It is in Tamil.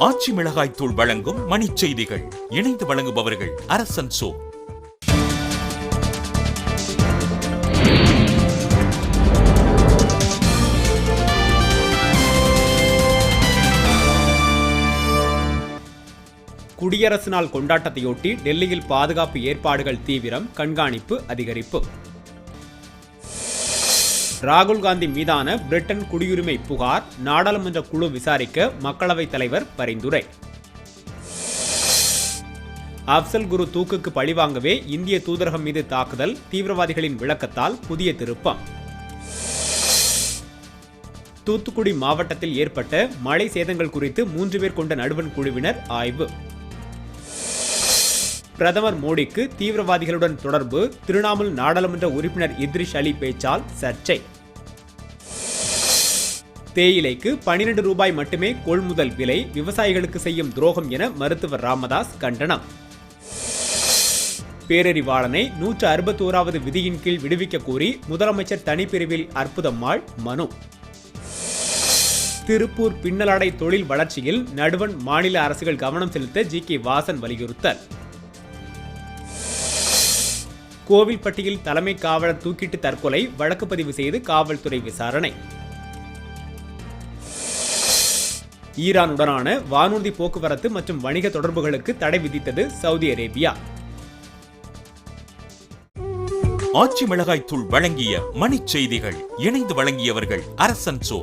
ஆச்சி மிளகாய் தூள் வழங்கும் மணிச் செய்திகள். இணைந்து வழங்குபவர்கள் அரசன் சோ. குடியரசு நாள் கொண்டாட்டத்தையொட்டி டெல்லியில் பாதுகாப்பு ஏற்பாடுகள் தீவிரம், கண்காணிப்பு அதிகரிப்பு. ராகுல் காந்தி மீதான பிரிட்டன் குடியுரிமை புகார், நாடாளுமன்ற குழு விசாரிக்க மக்களவைத் தலைவர் பரிந்துரை. அப்சல் குரு தூக்குக்கு பழிவாங்கவே இந்திய தூதரகம் மீது தாக்குதல், தீவிரவாதிகளின் விளக்கத்தால் புதிய திருப்பம். தூத்துக்குடி மாவட்டத்தில் ஏற்பட்ட மழை சேதங்கள் குறித்து 3 பேர் கொண்ட நடுவண் குழுவினர் ஆய்வு. பிரதமர் மோடிக்கு தீவிரவாதிகளுடன் தொடர்பு, திரிணாமுல் நாடாளுமன்ற உறுப்பினர் இத்ரிஸ் அலி பேச்சால் சர்ச்சை. தேயிலைக்கு 12 ரூபாய் மட்டுமே கொள்முதல் விலை, விவசாயிகளுக்கு செய்யும் துரோகம் என மருத்துவர் ராமதாஸ் கண்டனம். பேரறிவாளனை 161வது விதியின் கீழ் விடுவிக்க கோரி முதலமைச்சர் தனிப்பிரிவில் அற்புதம்மாள் மனு. திருப்பூர் பின்னலாடை தொழில் வளர்ச்சியில் நடுவண் மாநில அரசுகள் கவனம் செலுத்த ஜி.கே. வாசன் வலியுறுத்தல். கோவில்பட்டியில் தலைமை காவலர் தூக்கிட்டு தற்கொலை, வழக்கு பதிவு செய்து காவல்துறை விசாரணை. ஈரானுடனான வானூர்தி போக்குவரத்து மற்றும் வணிக தொடர்புகளுக்கு தடை விதித்தது சவுதி அரேபியா. ஆச்சி மிளகாய் தூள் வழங்கிய மணிச் செய்திகள். இணைந்து வழங்கியவர்கள் அரசன் சோ.